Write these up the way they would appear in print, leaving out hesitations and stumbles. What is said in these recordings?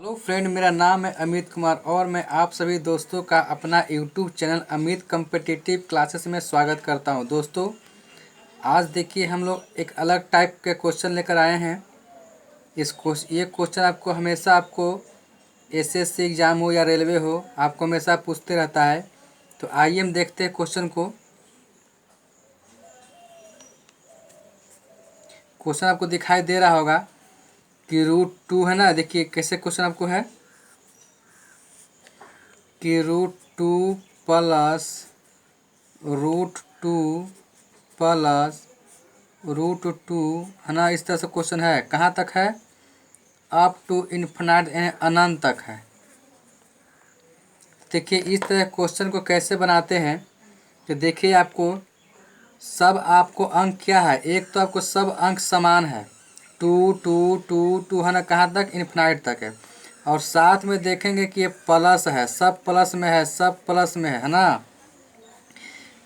Hello friend, मेरा नाम है अमित कुमार और मैं आप सभी दोस्तों का अपना YouTube channel Amit competitive classes में स्वागत करता हूं। दोस्तों, आज देखिए हम लोग एक अलग टाइप के क्वेश्चन लेकर आए हैं। ये क्वेश्चन आपको एसएससी एग्ज़ाम हो या रेलवे हो, आपको हमेशा पूछते रहता है। तो आइए हम देखते हैं क्वेश्चन को। क्वेश्चन आपको दिखाई दे रहा होगा कि √2 है ना। देखिए कैसे क्वेश्चन आपको है कि √2 प्लस √2 प्लस √2 है ना। इस तरह से क्वेश्चन है। कहाँ तक है? अप टू इन्फिनाइट यानी अनंत तक है। देखिए इस तरह क्वेश्चन को कैसे बनाते हैं। तो देखिए आपको अंक क्या है। एक तो आपको सब अंक समान है, 2 है ना। कहाँ तक? इन्फिनाइट तक है। और साथ में देखेंगे कि ये प्लस है, सब प्लस में है, सब प्लस में है ना।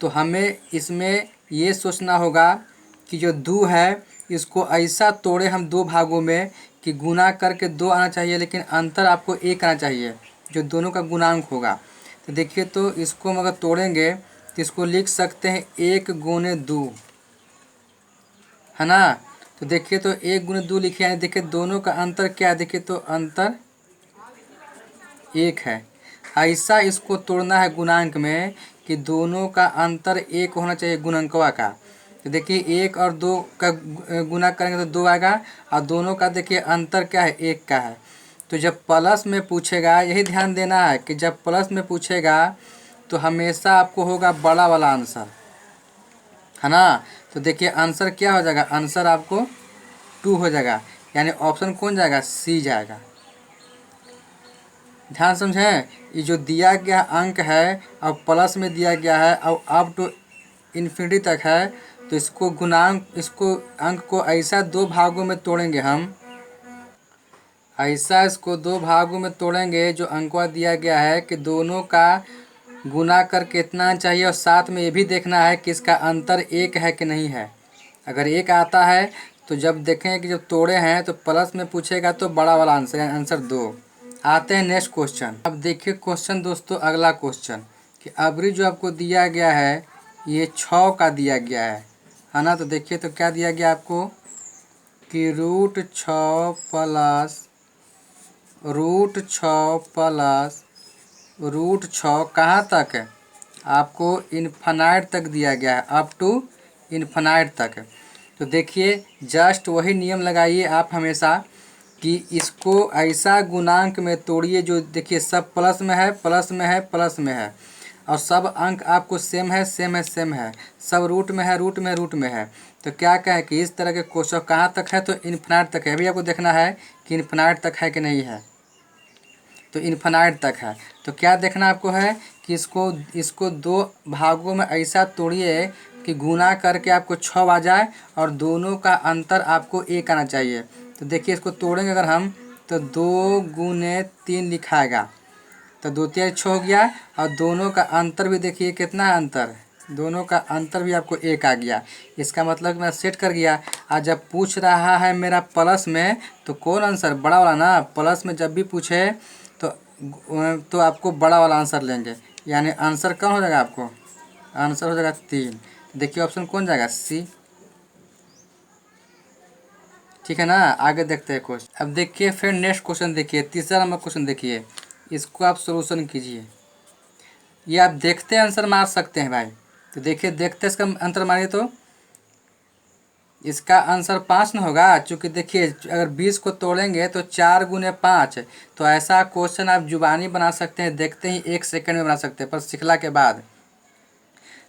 तो हमें इसमें ये सोचना होगा कि जो 2 है इसको ऐसा तोड़े हम दो भागों में कि गुना करके 2 आना चाहिए, लेकिन अंतर आपको 1 आना चाहिए जो दोनों का गुणांक होगा। तो देखिए, तो इसको हम अगर तोड़ेंगे तो इसको लिख सकते हैं 1 गुने 2 है ना। तो देखिए, तो 1 गुने 2 लिखे, यानी देखिए दोनों का अंतर क्या है। देखिए तो अंतर 1 है। ऐसा इसको तोड़ना है गुणांक में कि दोनों का अंतर 1 होना चाहिए गुणनकवा का। तो देखिए 1 और 2 का गुना करेंगे तो 2 आएगा, और दोनों का देखिए अंतर क्या है, 1 का है। तो जब प्लस में पूछेगा, यही ध्यान देना है कि जब प्लस में पूछेगा तो हमेशा आपको होगा बड़ा वाला आंसर, है ना। तो देखिए आंसर क्या हो जाएगा, आंसर आपको 2 हो जाएगा, यानी ऑप्शन कौन जाएगा, सी जाएगा। ध्यान समझें, ये जो दिया गया अंक है और प्लस में दिया गया है और अप टू इन्फिनिटी तक है, तो इसको अंक को ऐसा 2 भागों में तोड़ेंगे हम। ऐसा इसको 2 भागों में तोड़ेंगे जो अंकवा दिया गया है कि दोनों का गुना करके इतना चाहिए, और साथ में ये भी देखना है कि इसका अंतर 1 है कि नहीं है। अगर 1 आता है तो जब देखें कि जब तोड़े हैं तो प्लस में पूछेगा तो बड़ा वाला आंसर, यानी आंसर 2। आते हैं नेक्स्ट क्वेश्चन। अब देखिए क्वेश्चन दोस्तों, अगला क्वेश्चन कि अबरी जो आपको दिया गया है ये 6 का दिया गया है ना। तो देखिए तो क्या दिया गया आपको कि √6 प्लस √6 कहाँ तक है, आपको इन्फिनाइट तक दिया गया है, अप टू इन्फिनाइट तक। तो देखिए जस्ट वही नियम लगाइए आप हमेशा कि इसको ऐसा गुणांक में तोड़िए जो देखिए सब प्लस में है, प्लस में है, प्लस में है, और सब अंक आपको सेम है, सेम है, सेम है, सब रूट में है, रूट में, रूट में है। तो क्या कहें कि इस तरह के क्वेश्चन कहाँ तक है, तो इन्फिनाइट तक है। अभी आपको देखना है कि इन्फिनाइट तक है कि नहीं है। तो इन्फिनाइट तक है। तो क्या देखना आपको है कि इसको 2 भागों में ऐसा तोड़िए कि गुना करके आपको 6 आ जाए और दोनों का अंतर आपको 1 आना चाहिए। तो देखिए इसको तोड़ेंगे अगर हम तो 2 गुने 3 लिखाएगा, तो 2 3 6 हो गया, और दोनों का अंतर भी देखिए कितना है अंतर, दोनों का अंतर भी आपको 1 आ गया। इसका मतलब मैं सेट कर गया। आज जब पूछ रहा है मेरा प्लस में तो कौन आंसर, बड़ा वाला ना। प्लस में जब भी पूछे तो आपको बड़ा वाला आंसर लेंगे, यानी आंसर कौन हो जाएगा, आपको आंसर हो जाएगा 3। देखिए ऑप्शन कौन जाएगा, सी। ठीक है ना। आगे देखते हैं क्वेश्चन। अब देखिए फिर नेक्स्ट क्वेश्चन देखिए, तीसरा नंबर क्वेश्चन देखिए। इसको आप सोल्यूशन कीजिए। ये आप देखते आंसर मार सकते हैं भाई। तो देखिए देखते इसका आंसर मारिए तो इसका आंसर 5 न होगा, चूँकि देखिए अगर 20 को तोड़ेंगे तो 4 गुने 5। तो ऐसा क्वेश्चन आप जुबानी बना सकते हैं, देखते ही 1 सेकंड में बना सकते हैं, पर सिखला के बाद।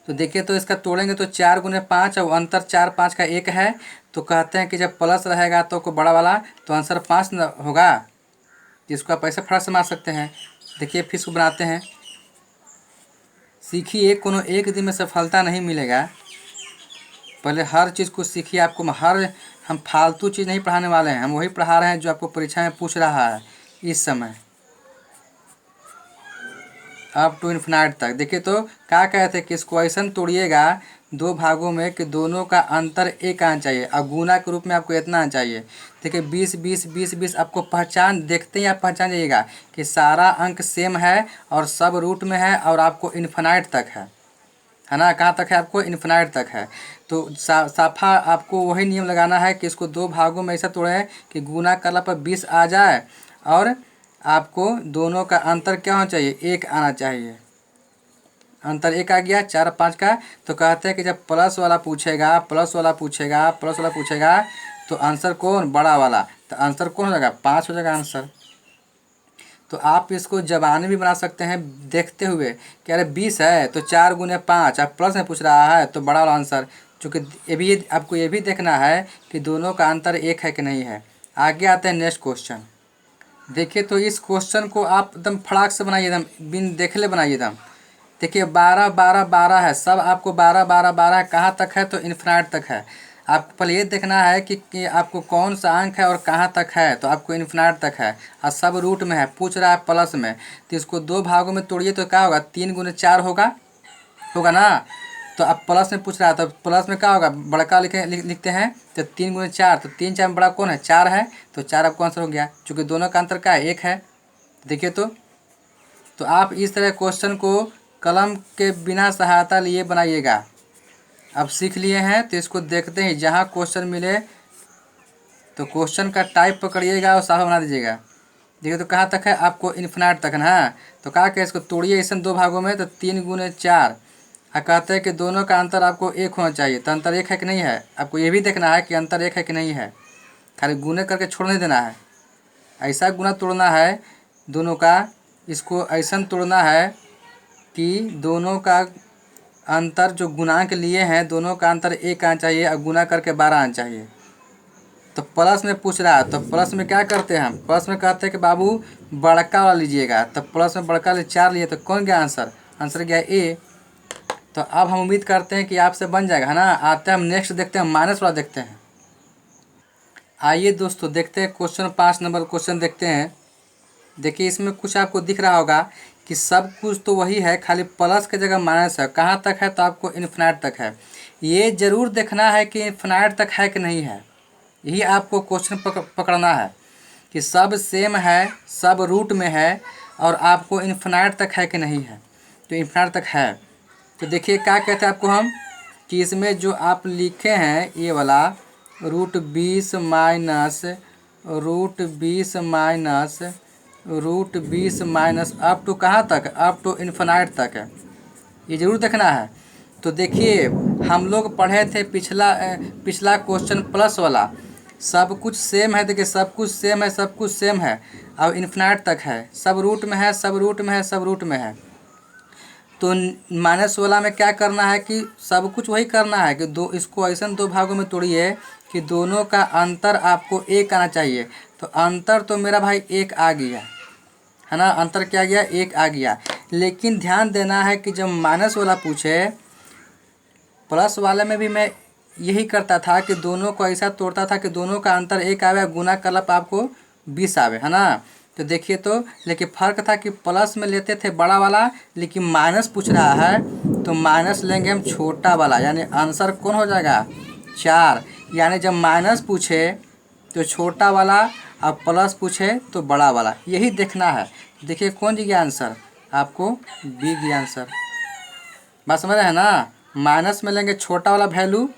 तो देखिए तो इसका तोड़ेंगे तो 4 गुने 5 और अंतर 4 5 का 1 है। तो कहते हैं कि जब प्लस रहेगा तो को बड़ा वाला, तो आंसर 5 न होगा, जिसको आप ऐसे फटाक से मार सकते हैं। देखिए फिर इसको बनाते हैं। सीखिए, कोनो एक दिन में सफलता नहीं मिलेगा, पहले हर चीज़ को सीखिए। हम फालतू चीज़ नहीं पढ़ाने वाले हैं, हम वही पढ़ा रहे हैं जो आपको परीक्षा में पूछ रहा है इस समय, अप टू इन्फिनाइट तक। देखिए तो क्या कहते हैं कि इसको ऐसा तोड़िएगा दो भागों में कि दोनों का अंतर एक आना चाहिए। अब गुना के रूप में आपको इतना आना चाहिए। देखिए 20 20 20 20 आपको पहचान देखते ही आप पहचान जाइएगा कि सारा अंक सेम है और सब रूट में है और आपको इन्फिनाइट तक है ना। कहाँ तक है? आपको इन्फिनाइट तक है। तो साफा आपको वही नियम लगाना है कि इसको दो भागों में ऐसा तोड़ें कि गुना करने पर 20 आ जाए और आपको दोनों का अंतर क्या होना चाहिए? एक आना चाहिए। अंतर एक आ गया 4 5 का। तो कहते हैं कि जब प्लस वाला पूछेगा तो आंसर कौन? बड़ा वाला। तो आंसर कौन हो जाएगा? 5 हो जाएगा आंसर। तो आप इसको ज़बानी भी बना सकते हैं देखते हुए कि अरे 20 है तो 4 गुने 5, आप प्लस में पूछ रहा है तो बड़ा वाला आंसर। चूँकि आपको ये भी देखना है कि दोनों का अंतर एक है कि नहीं है। आगे आते हैं नेक्स्ट क्वेश्चन। देखिए तो इस क्वेश्चन को आप एकदम फटाक से बनाइए, एकदम बिन देखले बनाइए एकदम। देखिए 12 12 12 है, सब आपको 12 12 12 कहाँ तक है? तो इन्फिनाइट तक है। आपको पहले ये देखना है कि आपको कौन सा अंक है और कहाँ तक है। तो आपको इन्फिनाइट तक है और सब रूट में है, पूछ रहा है प्लस में। तो इसको दो भागों में तोड़िए तो क्या होगा? 3 गुने 4 होगा ना। तो अब प्लस में पूछ रहा है तो प्लस में क्या होगा? बड़का लिखते हैं तो 3 गुने 4, तो 3 4 में बड़ा कौन है? 4 है। तो 4 आपको आंसर हो गया, चूँकि दोनों का अंतर क्या है? एक है। देखिए तो आप इस तरह क्वेश्चन को कलम के बिना सहायता लिए बनाइएगा। अब सीख लिए हैं तो इसको देखते हैं, जहाँ क्वेश्चन मिले तो क्वेश्चन का टाइप पकड़िएगा और साफ बना दीजिएगा। देखिए तो कहाँ तक है? आपको इन्फिनाइट तक ना। तो कहा कि इसको तोड़िए इसे दो भागों में। तो 3 गुने 4 और कहते हैं कि दोनों का अंतर आपको एक होना चाहिए। तो अंतर एक है कि नहीं है? आपको ये भी देखना है कि अंतर एक है कि नहीं है। खाली गुने करके छोड़ नहीं देना है, ऐसा गुना तोड़ना है दोनों का। इसको ऐसा तोड़ना है कि दोनों का अंतर जो गुणांक लिए हैं दोनों का अंतर एक आना चाहिए और गुना करके 12 आना चाहिए। तो प्लस में पूछ रहा है तो प्लस में क्या करते हैं हम? प्लस में कहते हैं कि बाबू बड़का वाला लीजिएगा। तो प्लस में बड़का ले 4 लिए तो कौन गया आंसर? आंसर गया ए। तो अब हम उम्मीद करते हैं कि आपसे बन जाएगा, है ना। आते हैं हम नेक्स्ट देखते हैं, माइनस वाला देखते हैं। आइए दोस्तों देखते हैं क्वेश्चन 5 नंबर क्वेश्चन देखते हैं। देखिए इसमें कुछ आपको दिख रहा होगा कि सब कुछ तो वही है, खाली प्लस की जगह माइनस है। कहाँ तक है? तो आपको इन्फिनाइट तक है। ये ज़रूर देखना है कि इन्फिनाइट तक है कि नहीं है। यही आपको क्वेश्चन पकड़ना है कि सब सेम है, सब रूट में है और आपको इन्फिनाइट तक है कि नहीं है। तो इन्फिनाइट तक है। तो देखिए क्या कहते हैं आपको हम कि इसमें जो आप लिखे हैं ये वाला √20 माइनस √20 माइनस अप टू कहाँ तक? अप टू इन्फिनाइट तक है। ये ज़रूर देखना है। तो देखिए हम लोग पढ़े थे पिछला क्वेश्चन प्लस वाला, सब कुछ सेम है। देखिए सब कुछ सेम है और इन्फिनाइट तक है, सब रूट में है, सब रूट में है। तो माइनस वाला में क्या करना है कि सब कुछ वही करना है कि इसको ऐसा दो भागों में तोड़िए कि दोनों का अंतर आपको एक आना चाहिए। तो अंतर तो मेरा भाई एक आ गया, है ना। अंतर क्या गया? एक आ गया। लेकिन ध्यान देना है कि जब माइनस वाला पूछे, प्लस वाले में भी मैं यही करता था कि दोनों को ऐसा तोड़ता था कि दोनों का अंतर एक आवे, गुना करला पर आपको 20 आवे, है ना। तो देखिए तो लेकिन फ़र्क था कि प्लस में लेते थे बड़ा वाला, लेकिन माइनस पूछ रहा है तो माइनस लेंगे हम छोटा वाला। यानी आंसर कौन हो जाएगा? 4। यानी जब माइनस पूछे तो छोटा वाला और प्लस पूछे तो बड़ा वाला, यही देखना है। देखिए कौन जी गया आंसर? आपको बी गया आंसर। बात समझ रहे हैं ना। माइनस में लेंगे छोटा वाला वैल्यू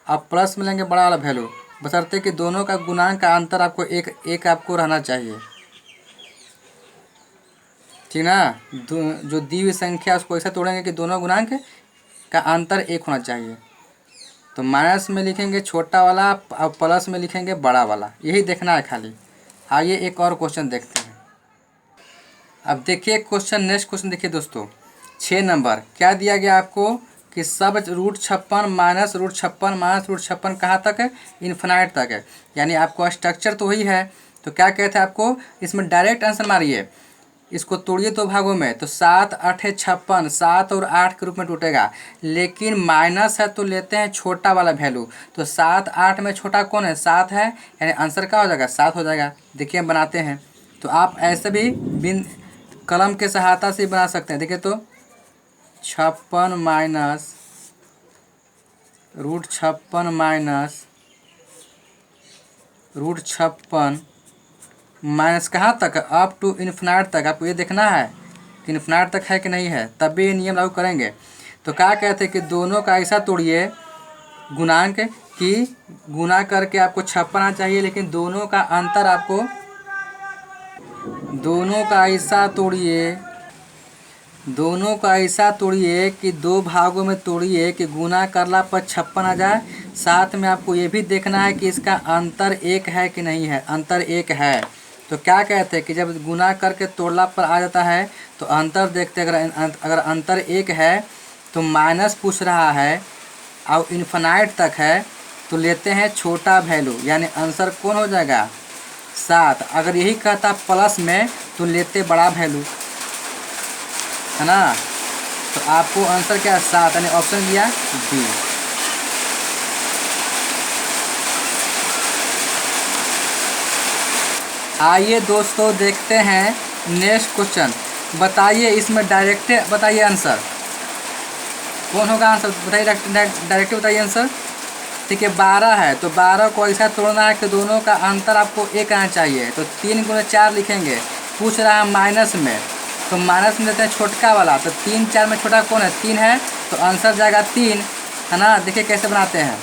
और प्लस में लेंगे बड़ा वाला वैल्यू, बशर्ते कि दोनों का गुणांक का अंतर आपको एक आपको रहना चाहिए, ठीक ना। जो दी हुई संख्या उसको ऐसा तोड़ेंगे कि दोनों गुणांक का अंतर एक होना चाहिए। तो माइनस में लिखेंगे छोटा वाला और प्लस में लिखेंगे बड़ा वाला, यही देखना है खाली। आइए एक और क्वेश्चन देखते हैं। अब देखिए क्वेश्चन, नेक्स्ट क्वेश्चन देखिए दोस्तों 6 नंबर। क्या दिया गया आपको कि सब √56 कहाँ तक है? इन्फिनाइट तक है। यानी आपको स्ट्रक्चर तो वही है। तो क्या कहते हैं आपको इसमें डायरेक्ट आंसर मारिए। इसको तोड़िए दो भागों में तो 7 8 56, 7 और 8 के रूप में टूटेगा। लेकिन माइनस है तो लेते हैं छोटा वाला वैल्यू। तो 7 8 में छोटा कौन है? 7 है। यानी आंसर क्या हो जाएगा? 7 हो जाएगा। देखिए हम बनाते हैं। तो आप ऐसे भी बिन कलम के सहायता से बना सकते हैं। देखिए तो 56 माइनस √56 माइनस √56 माइनस कहाँ तक, अप टू इन्फिनाइट तक। आपको ये देखना है कि इन्फिनाइट तक है कि नहीं है, तब भी ये नियम लागू करेंगे। तो क्या कहते हैं कि दोनों का ऐसा तोड़िए गुणांक कि गुना करके आपको 56 आना चाहिए, लेकिन दोनों का अंतर आपको दोनों का ऐसा तोड़िए कि दो भागों में तोड़िए कि गुना करला पर 56 आ जाए। साथ में आपको ये भी देखना है कि इसका अंतर 1 है कि नहीं है, अंतर 1 है। तो क्या कहते हैं कि जब गुना करके तोड़ला पर आ जाता है तो अंतर देखते हैं, अगर अंतर 1 है तो माइनस पूछ रहा है और इन्फिनाइट तक है तो लेते हैं छोटा वैल्यू, यानी आंसर कौन हो जाएगा 7। अगर यही कहता प्लस में तो लेते बड़ा वैल्यू, है ना। तो आपको आंसर क्या है 7, यानी ऑप्शन दिया बी। आइए दोस्तों देखते हैं नेक्स्ट क्वेश्चन। बताइए इसमें डायरेक्ट बताइए आंसर कौन होगा, आंसर बताइए डायरेक्ट बताइए आंसर। ठीक है 12 है तो 12 को ऐसा तोड़ना है कि दोनों का अंतर आपको 1 आना चाहिए। तो 3 × 4 लिखेंगे, पूछ रहा है माइनस में, तो माइनस में लेते हैं छोटका वाला। तो 3 4 में छोटा कौन है 3 है, तो आंसर जाएगा 3, है ना। देखिए कैसे बनाते हैं,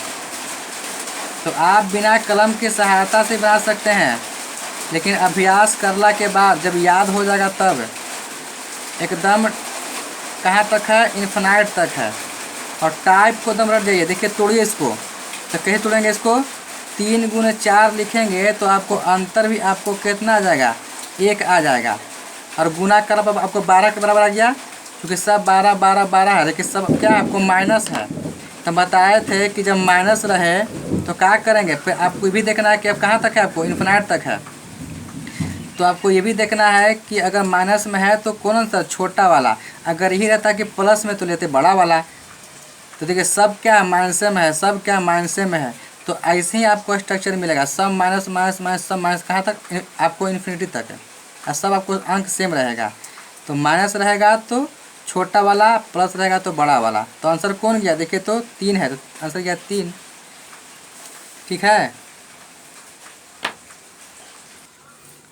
तो आप बिना कलम की सहायता से बना सकते हैं, लेकिन अभ्यास करला के बाद जब याद हो जाएगा तब। एकदम कहाँ तक है, इन्फिनाइट तक है। और टाइप को एकदम रट जाइए। देखिए तोड़िए इसको, तो कैसे तोड़ेंगे इसको, 3 × 4 लिखेंगे तो आपको अंतर भी आपको कितना आ जाएगा 1 आ जाएगा। और गुना कर आपको 12 के बराबर आ गया, क्योंकि सब 12 12 12 है, लेकिन सब क्या आपको माइनस है। तो बताए थे कि जब माइनस रहे तो क्या करेंगे, फिर आपको भी देखना है कि अब कहाँ तक है, आपको इन्फिनाइट तक है। तो आपको ये भी देखना है कि अगर माइनस में है तो कौन सा छोटा वाला, अगर यही रहता कि प्लस में तो लेते बड़ा वाला। तो देखिए सब क्या माइनस में है, सब क्या माइनस में है। तो ऐसे ही आपको स्ट्रक्चर मिलेगा, सब माइनस माइनस माइनस सब माइनस कहाँ तक, आपको इन्फिनिटी तक है, और सब आपको अंक सेम रहेगा। तो माइनस रहेगा तो छोटा वाला, प्लस रहेगा तो बड़ा वाला। तो आंसर कौन गया, देखिए तो 3 है, तो आंसर गया 3। ठीक है,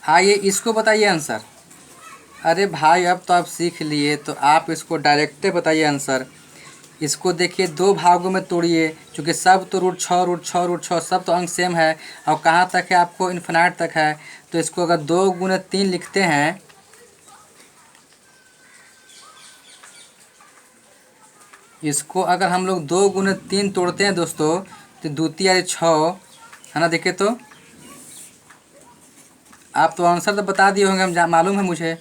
आइए इसको बताइए आंसर। अरे भाई अब तो आप सीख लिए, तो आप इसको डायरेक्ट बताइए आंसर। इसको देखिए दो भागों में तोड़िए, क्योंकि सब तो √6 √6 √6 सब तो अंक सेम है, और कहाँ तक है आपको इन्फिनाइट तक है। तो इसको अगर 2 × 3 लिखते हैं, इसको अगर हम लोग 2 × 3 तोड़ते हैं दोस्तों, तो द्वितीय 6, है ना। देखिए तो आप तो आंसर तो बता दिए होंगे, हम मालूम है मुझे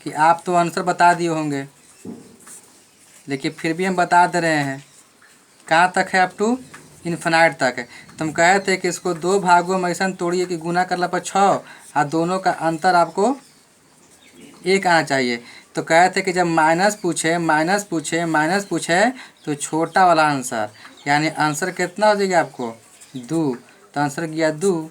कि आप तो आंसर बता दिए होंगे, लेकिन फिर भी हम बता दे रहे हैं। कहाँ तक है, अप टू इन्फिनाइट तक है। तो हम कहे थे कि इसको 2 भागों में ऐसा तोड़िए कि गुना करला पर 6 और दोनों का अंतर आपको 1 आना चाहिए। तो कहे थे कि जब माइनस पूछे तो छोटा वाला आंसर, यानी आंसर कितना हो जाएगा आपको 2। तो आंसर गया 2।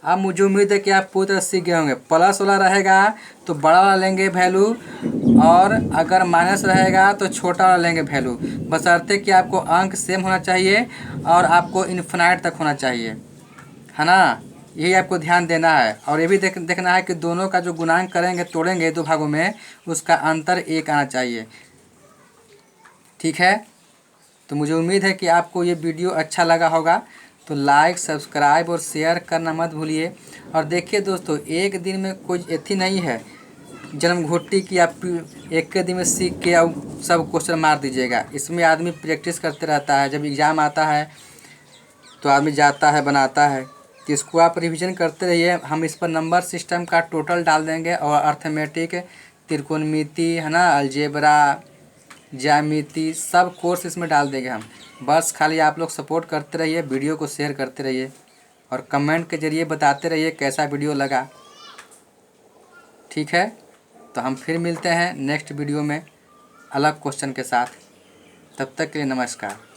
अब मुझे उम्मीद है कि आप पूरी तरह सीख गए होंगे। प्लस वाला रहेगा तो बड़ा वाला लेंगे वैल्यू, और अगर माइनस रहेगा तो छोटा वाला लेंगे वैल्यू, बशर्ते कि आपको अंक सेम होना चाहिए और आपको इन्फिनाइट तक होना चाहिए, है ना। यही आपको ध्यान देना है। और ये भी देखना है कि दोनों का जो गुणांक करेंगे, तोड़ेंगे 2 भागों में, उसका अंतर 1 आना चाहिए। ठीक है, तो मुझे उम्मीद है कि आपको ये वीडियो अच्छा लगा होगा। तो लाइक सब्सक्राइब और शेयर करना मत भूलिए। और देखिए दोस्तों, एक दिन में कोई एथी नहीं है जन्म घोटी की आप एक के दिन में सीख के अब सब क्वेश्चन मार दीजिएगा। इसमें आदमी प्रैक्टिस करते रहता है, जब एग्ज़ाम आता है तो आदमी जाता है बनाता है। तो इसको आप रिवीजन करते रहिए। हम इस पर नंबर सिस्टम का टोटल डाल देंगे, और अर्थमेटिक, त्रिकोणमिति, है ना, अलजेब्रा, ज्यामिति, सब कोर्स इसमें डाल देंगे हम। बस खाली आप लोग सपोर्ट करते रहिए, वीडियो को शेयर करते रहिए, और कमेंट के ज़रिए बताते रहिए कैसा वीडियो लगा। ठीक है, तो हम फिर मिलते हैं नेक्स्ट वीडियो में अलग क्वेश्चन के साथ। तब तक के लिए नमस्कार।